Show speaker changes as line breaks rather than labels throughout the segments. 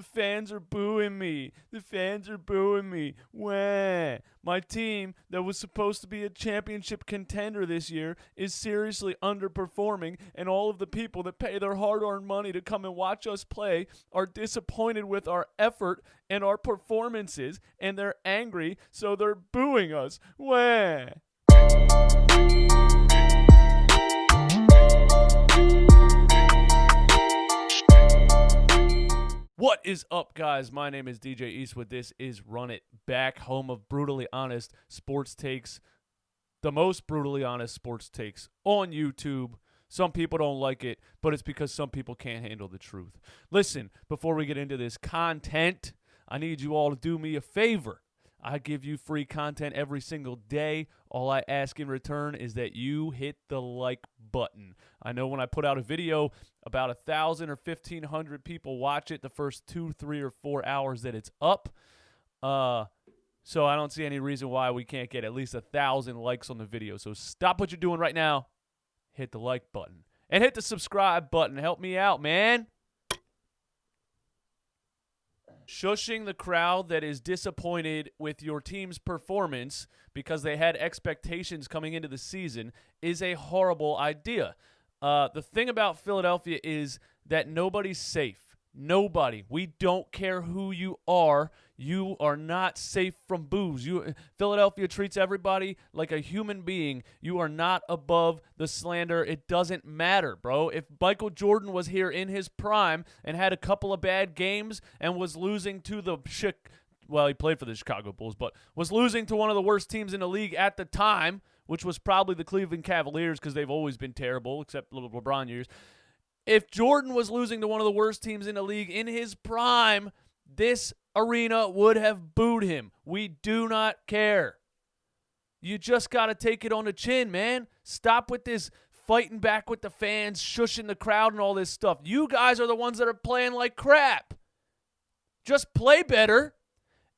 The fans are booing me. The fans are booing me. Wah. My team that was supposed to be a championship contender this year is seriously underperforming, and all of the people that pay their hard-earned money to come and watch us play are disappointed with our effort and our performances, and they're angry, so they're booing us. Wah. What is up, guys? My name is DJ Eastwood. This is Run It Back, home of brutally honest sports takes, the most brutally honest sports takes on YouTube. Some people don't like it, but it's because some people can't handle the truth. Listen, before we get into this content, I need you all to do me a favor. I give you free content every single day. All I ask in return is that you hit the like button. I know when I put out a video, about 1,000 or 1,500 people watch it the first 2, 3, or 4 hours that it's up. So I don't see any reason why we can't get at least 1,000 likes on the video. So stop what you're doing right now. Hit the like button. And hit the subscribe button. Help me out, man. Shushing the crowd that is disappointed with your team's performance because they had expectations coming into the season is a horrible idea. The thing about Philadelphia is that nobody's safe. Nobody. We don't care who you are. You are not safe from boos. Philadelphia treats everybody like a human being. You are not above the slander. It doesn't matter, bro. If Michael Jordan was here in his prime and had a couple of bad games and was losing to he played for the Chicago Bulls, but was losing to one of the worst teams in the league at the time, which was probably the Cleveland Cavaliers because they've always been terrible, except little LeBron years. If Jordan was losing to one of the worst teams in the league in his prime, this arena would have booed him. We do not care. You just got to take it on the chin, man. Stop with this fighting back with the fans, shushing the crowd and all this stuff. You guys are the ones that are playing like crap. Just play better,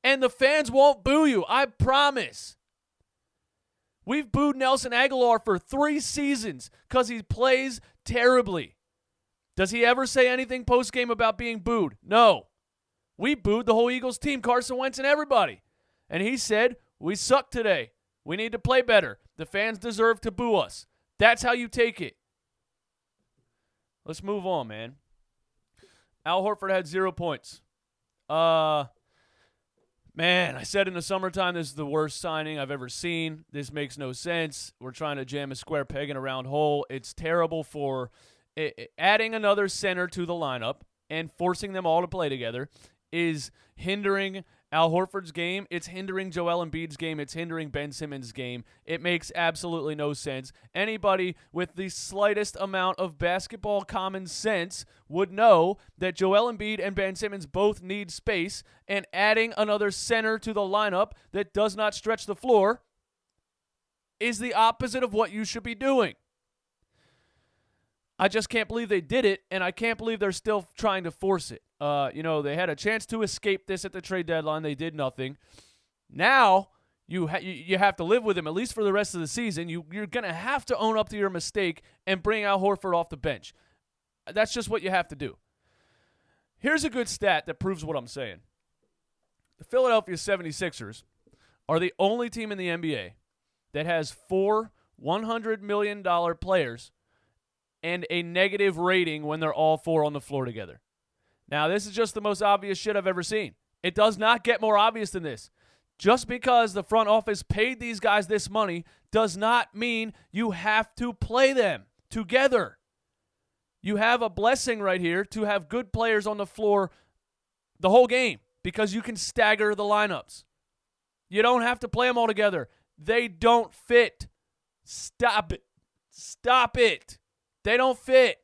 and the fans won't boo you. I promise. We've booed Nelson Aguilar for 3 seasons because he plays terribly. Does he ever say anything post-game about being booed? No. We booed the whole Eagles team, Carson Wentz and everybody. And he said, we suck today. We need to play better. The fans deserve to boo us. That's how you take it. Let's move on, man. Al Horford had 0 points. Man, I said in the summertime this is the worst signing I've ever seen. This makes no sense. We're trying to jam a square peg in a round hole. It's terrible for adding another center to the lineup and forcing them all to play together is hindering Al Horford's game. It's hindering Joel Embiid's game. It's hindering Ben Simmons' game. It makes absolutely no sense. Anybody with the slightest amount of basketball common sense would know that Joel Embiid and Ben Simmons both need space, and adding another center to the lineup that does not stretch the floor is the opposite of what you should be doing. I just can't believe they did it, and I can't believe they're still trying to force it. They had a chance to escape this at the trade deadline. They did nothing. Now you have to live with him, at least for the rest of the season. You're going to have to own up to your mistake and bring Al Horford off the bench. That's just what you have to do. Here's a good stat that proves what I'm saying. The Philadelphia 76ers are the only team in the NBA that has 4 $100 million players and a negative rating when they're all 4 on the floor together. Now, this is just the most obvious shit I've ever seen. It does not get more obvious than this. Just because the front office paid these guys this money does not mean you have to play them together. You have a blessing right here to have good players on the floor the whole game because you can stagger the lineups. You don't have to play them all together. They don't fit. Stop it. Stop it. They don't fit.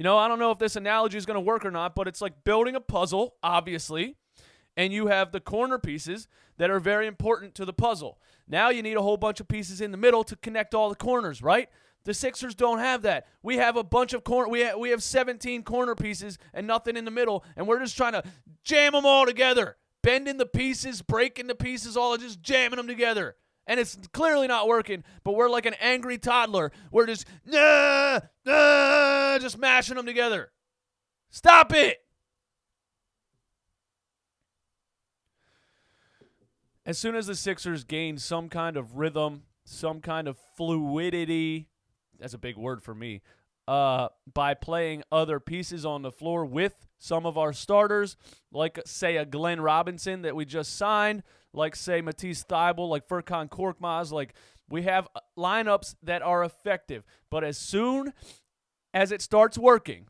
I don't know if this analogy is going to work or not, but it's like building a puzzle, obviously, and you have the corner pieces that are very important to the puzzle. Now you need a whole bunch of pieces in the middle to connect all the corners, right? The Sixers don't have that. We have a bunch of we have 17 corner pieces and nothing in the middle, and we're just trying to jam them all together, bending the pieces, breaking the pieces, all just jamming them together. And it's clearly not working, but we're like an angry toddler. We're just, just mashing them together. Stop it. as soon as the Sixers gained some kind of rhythm, some kind of fluidity, that's a big word for me, by playing other pieces on the floor with some of our starters, like, say, a Glen Robinson that we just signed, like, say, Matisse Thybulle, like Furkan Korkmaz, like, we have lineups that are effective. But as soon as it starts working,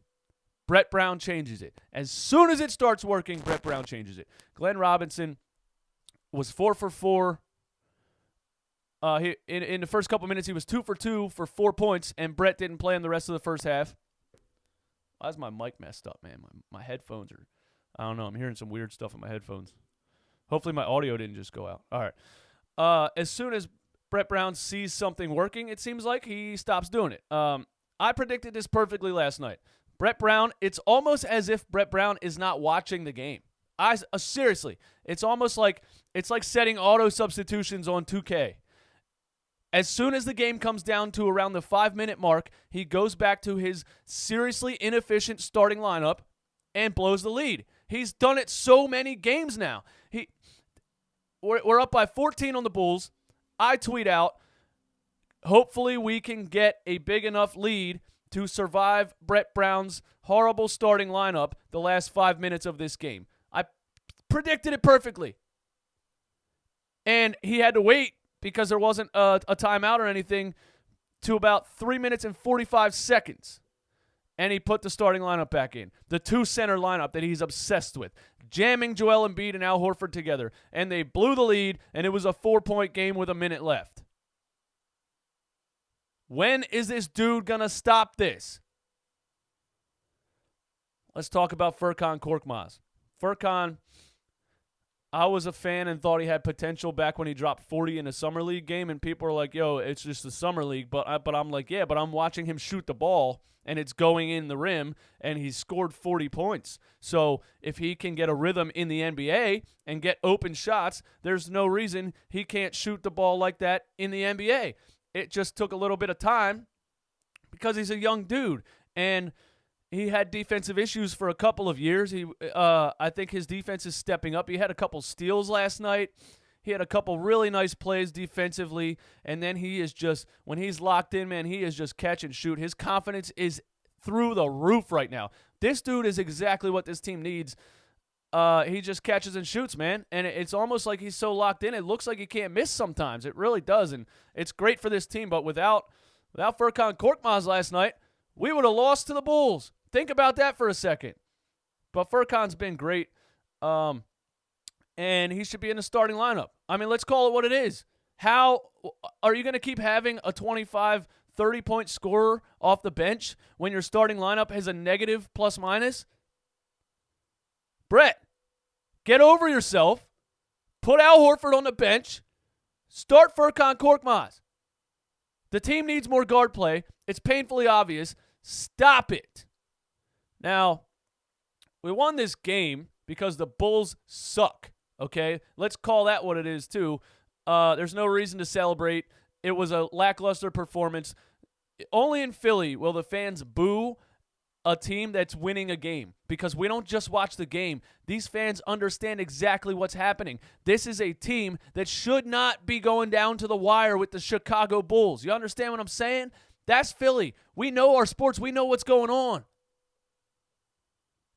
Brett Brown changes it. As soon as it starts working, Brett Brown changes it. Glen Robinson was 4 for 4. In the first couple minutes, he was 2 for 2 for 4 points, and Brett didn't play in the rest of the first half. Why is my mic messed up, man? My headphones are, I don't know. I'm hearing some weird stuff in my headphones. Hopefully my audio didn't just go out. All right. As soon as Brett Brown sees something working, it seems like he stops doing it. I predicted this perfectly last night. Brett Brown, it's almost as if Brett Brown is not watching the game. Seriously, it's almost like it's like setting auto substitutions on 2K. As soon as the game comes down to around the 5-minute mark, he goes back to his seriously inefficient starting lineup and blows the lead. He's done it so many games now. We're up by 14 on the Bulls. I tweet out, hopefully we can get a big enough lead to survive Brett Brown's horrible starting lineup the last 5 minutes of this game. I predicted it perfectly. And he had to wait because there wasn't a timeout or anything to about 3 minutes and 45 seconds. And he put the starting lineup back in. The two-center lineup that he's obsessed with. Jamming Joel Embiid and Al Horford together. And they blew the lead, and it was a 4-point game with a minute left. When is this dude going to stop this? Let's talk about Furkan Korkmaz. Furkan, I was a fan and thought he had potential back when he dropped 40 in a Summer League game, and people are like, yo, it's just the Summer League. But I'm like, yeah, but I'm watching him shoot the ball, and it's going in the rim, and he's scored 40 points. So if he can get a rhythm in the NBA and get open shots, there's no reason he can't shoot the ball like that in the NBA. It just took a little bit of time because he's a young dude, and he had defensive issues for a couple of years. I think his defense is stepping up. He had a couple steals last night. He had a couple really nice plays defensively, and then he is just, when he's locked in, man, he is just catch and shoot. His confidence is through the roof right now. This dude is exactly what this team needs. He just catches and shoots, man, and it's almost like he's so locked in, it looks like he can't miss sometimes. It really does, and it's great for this team, but without Furkan Korkmaz last night, we would have lost to the Bulls. Think about that for a second. But Furkan's been great, and he should be in the starting lineup. I mean, let's call it what it is. How are you going to keep having a 25, 30-point scorer off the bench when your starting lineup has a negative plus-minus? Brett, get over yourself. Put Al Horford on the bench. Start Furkan Korkmaz. The team needs more guard play. It's painfully obvious. Stop it. Now, we won this game because the Bulls suck, okay? Let's call that what it is, too. There's no reason to celebrate. It was a lackluster performance. Only in Philly will the fans boo a team that's winning a game, because we don't just watch the game. These fans understand exactly what's happening. This is a team that should not be going down to the wire with the Chicago Bulls. You understand what I'm saying? That's Philly. We know our sports. We know what's going on.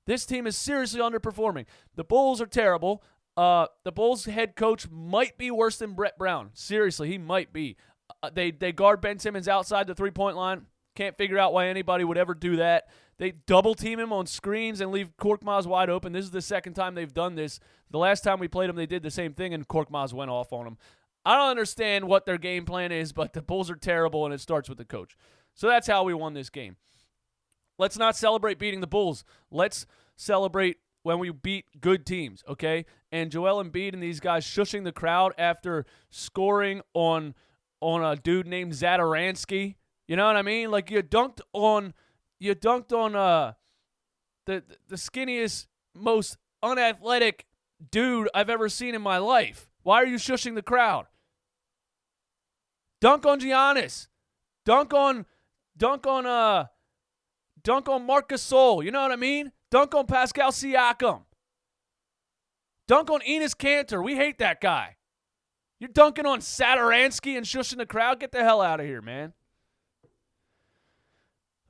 This team is seriously underperforming. The Bulls are terrible. The Bulls head coach might be worse than Brett Brown. Seriously, he might be. They guard Ben Simmons outside the three-point line. Can't figure out why anybody would ever do that. They double-team him on screens and leave Korkmaz wide open. This is the second time they've done this. The last time we played them, they did the same thing, and Korkmaz went off on him. I don't understand what their game plan is, but the Bulls are terrible, and it starts with the coach. So that's how we won this game. Let's not celebrate beating the Bulls. Let's celebrate when we beat good teams, okay? And Joel Embiid and these guys shushing the crowd after scoring on a dude named Zadaransky. You know what I mean? Like, you dunked on the skinniest, most unathletic dude I've ever seen in my life. Why are you shushing the crowd? Dunk on Giannis. Dunk on Marc Gasol. You know what I mean? Dunk on Pascal Siakam. Dunk on Enes Kanter. We hate that guy. You're dunking on Satoransky and shushing the crowd? Get the hell out of here, man.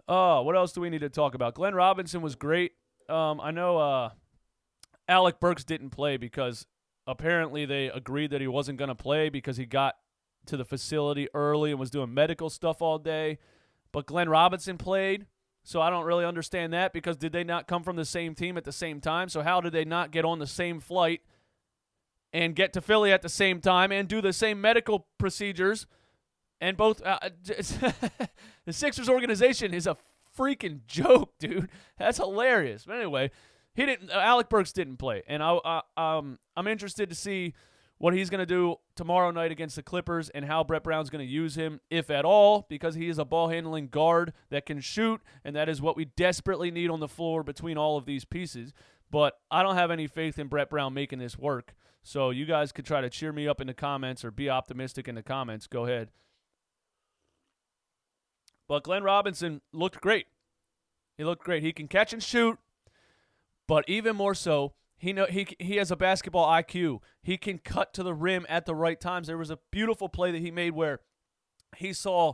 Oh, what else do we need to talk about? Glen Robinson was great. I know Alec Burks didn't play because apparently they agreed that he wasn't going to play because he got to the facility early and was doing medical stuff all day. But Glen Robinson played, so I don't really understand that because did they not come from the same team at the same time? So how did they not get on the same flight and get to Philly at the same time and do the same medical procedures? And both the Sixers organization is a freaking joke, dude. That's hilarious. But anyway, he didn't. Alec Burks didn't play, and I'm interested to see what he's going to do tomorrow night against the Clippers and how Brett Brown's going to use him, if at all, because he is a ball-handling guard that can shoot, and that is what we desperately need on the floor between all of these pieces. But I don't have any faith in Brett Brown making this work. So you guys could try to cheer me up in the comments or be optimistic in the comments. Go ahead. But Glen Robinson looked great. He looked great. He can catch and shoot, but even more so, he has a basketball IQ. He can cut to the rim at the right times. There was a beautiful play that he made where he saw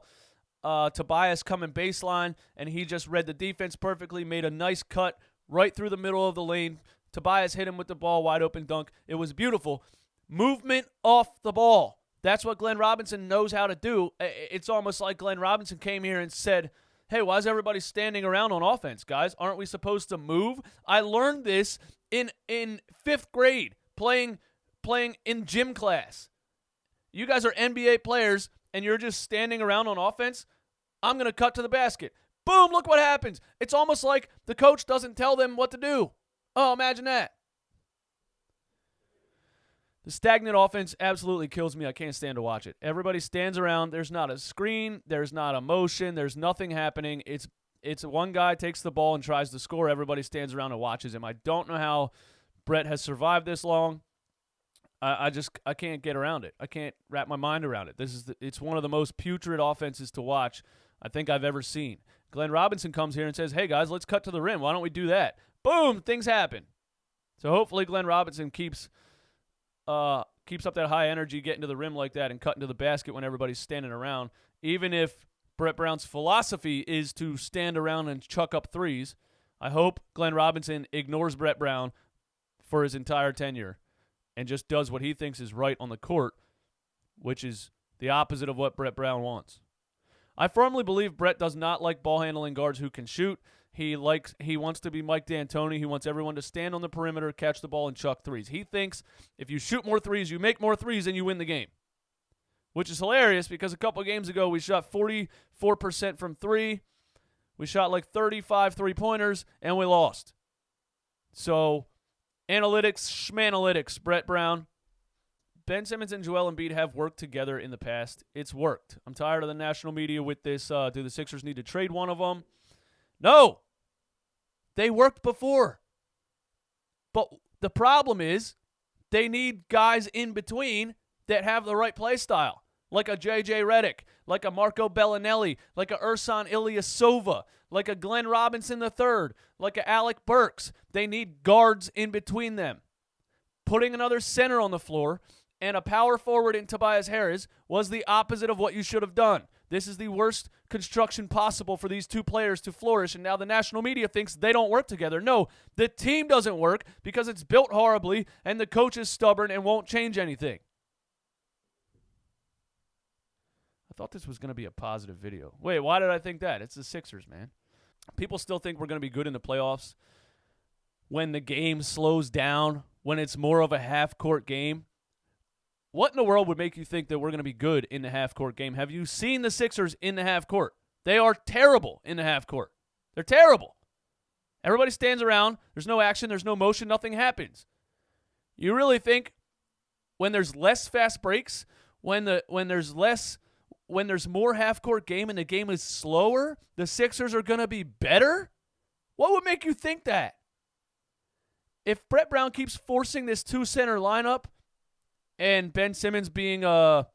Tobias coming baseline, and he just read the defense perfectly, made a nice cut right through the middle of the lane. Tobias hit him with the ball, wide open dunk. It was beautiful. Movement off the ball. That's what Glen Robinson knows how to do. It's almost like Glen Robinson came here and said, hey, why is everybody standing around on offense, guys? Aren't we supposed to move? I learned this in 5th grade playing in gym class. You guys are NBA players, and you're just standing around on offense? I'm going to cut to the basket. Boom, look what happens. It's almost like the coach doesn't tell them what to do. Oh, imagine that. The stagnant offense absolutely kills me. I can't stand to watch it. Everybody stands around. There's not a screen. There's not a motion. There's nothing happening. It's one guy takes the ball and tries to score. Everybody stands around and watches him. I don't know how Brett has survived this long. I can't get around it. I can't wrap my mind around it. It's one of the most putrid offenses to watch I think I've ever seen. Glen Robinson comes here and says, hey, guys, let's cut to the rim. Why don't we do that? Boom, things happen. So hopefully Glen Robinson keeps up that high energy, getting to the rim like that and cutting to the basket when everybody's standing around. Even if Brett Brown's philosophy is to stand around and chuck up threes, I hope Glen Robinson ignores Brett Brown for his entire tenure and just does what he thinks is right on the court, which is the opposite of what Brett Brown wants. I firmly believe Brett does not like ball-handling guards who can shoot. He wants to be Mike D'Antoni. He wants everyone to stand on the perimeter, catch the ball, and chuck threes. He thinks if you shoot more threes, you make more threes, and you win the game, which is hilarious because a couple games ago we shot 44% from three. We shot like 35 three-pointers, and we lost. So analytics, schmanalytics, Brett Brown. Ben Simmons and Joel Embiid have worked together in the past. It's worked. I'm tired of the national media with this. Do the Sixers need to trade one of them? No. They worked before. But the problem is they need guys in between that have the right play style, like a J.J. Redick, like a Marco Bellinelli, like a Ersan Ilyasova, like a Glen Robinson III, like a Alec Burks. They need guards in between them. Putting another center on the floor and a power forward in Tobias Harris was the opposite of what you should have done. This is the worst construction possible for these two players to flourish, and now the national media thinks they don't work together. No, the team doesn't work because it's built horribly, and the coach is stubborn and won't change anything. I thought this was going to be a positive video. Wait, why did I think that? It's the Sixers, man. People still think we're going to be good in the playoffs when the game slows down, when it's more of a half-court game. What in the world would make you think that we're going to be good in the half-court game? Have you seen the Sixers in the half-court? They are terrible in the half-court. They're terrible. Everybody stands around. There's no action. There's no motion. Nothing happens. You really think when there's less fast breaks, when there's more half-court game and the game is slower, the Sixers are going to be better? What would make you think that? If Brett Brown keeps forcing this two-center lineup, and Ben Simmons being a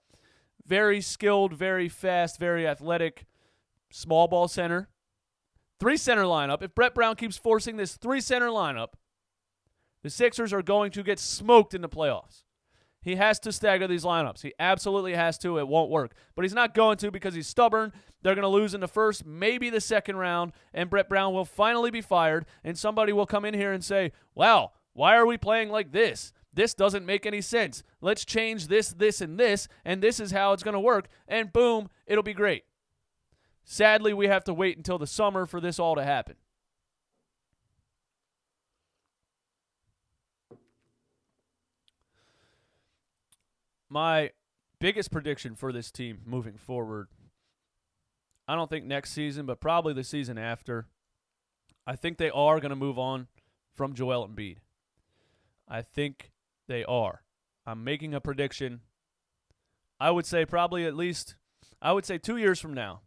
very skilled, very fast, very athletic small ball center, three-center lineup, if Brett Brown keeps forcing this three-center lineup, the Sixers are going to get smoked in the playoffs. He has to stagger these lineups. He absolutely has to. It won't work. But he's not going to because he's stubborn. They're going to lose in the first, maybe the second round, and Brett Brown will finally be fired, and somebody will come in here and say, wow, why are we playing like this? This doesn't make any sense. Let's change this, and this is how it's going to work, and boom, it'll be great. Sadly, we have to wait until the summer for this all to happen. My biggest prediction for this team moving forward, I don't think next season, but probably the season after, I think they are going to move on from Joel Embiid. I think they are. I'm making a prediction. I would say probably at least, 2 years from now,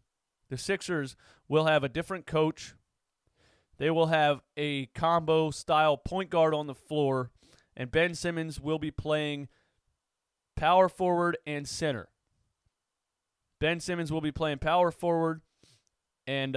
the Sixers will have a different coach. They will have a combo-style point guard on the floor, and Ben Simmons will be playing power forward and center. Ben Simmons will be playing power forward, and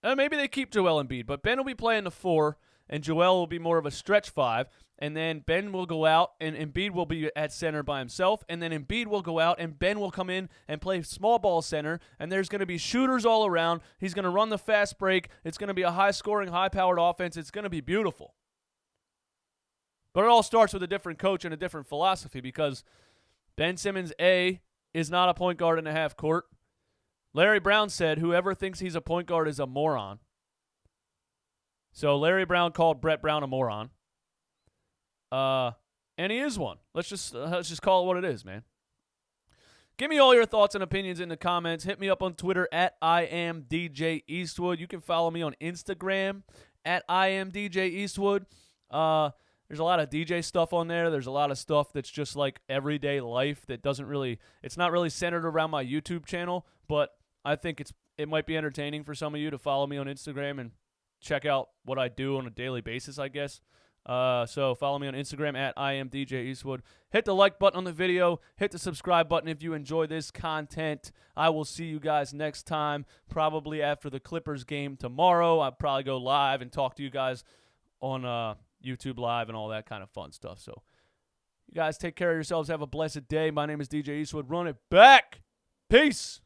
maybe they keep Joel Embiid, but Ben will be playing the 4, and Joel will be more of a stretch 5, and then Ben will go out, and Embiid will be at center by himself, and then Embiid will go out, and Ben will come in and play small ball center, and there's going to be shooters all around. He's going to run the fast break. It's going to be a high-scoring, high-powered offense. It's going to be beautiful. But it all starts with a different coach and a different philosophy because Ben Simmons, A, is not a point guard in a half court. Larry Brown said whoever thinks he's a point guard is a moron. So Larry Brown called Brett Brown a moron. And he is one. Let's just call it what it is, man. Give me all your thoughts and opinions in the comments. Hit me up on Twitter at @IamDJEastwood. You can follow me on Instagram at @IamDJEastwood. There's a lot of DJ stuff on there. There's a lot of stuff that's just like everyday life that it's not really centered around my YouTube channel, but I think it might be entertaining for some of you to follow me on Instagram and check out what I do on a daily basis, I guess. So follow me on Instagram at @IamDJEastwood. Hit the like button on the video. Hit the subscribe button if you enjoy this content. I will see you guys next time, probably after the Clippers game tomorrow. I'll probably go live and talk to you guys on YouTube Live and all that kind of fun stuff. So you guys take care of yourselves. Have a blessed day. My name is DJ Eastwood. Run it back. Peace.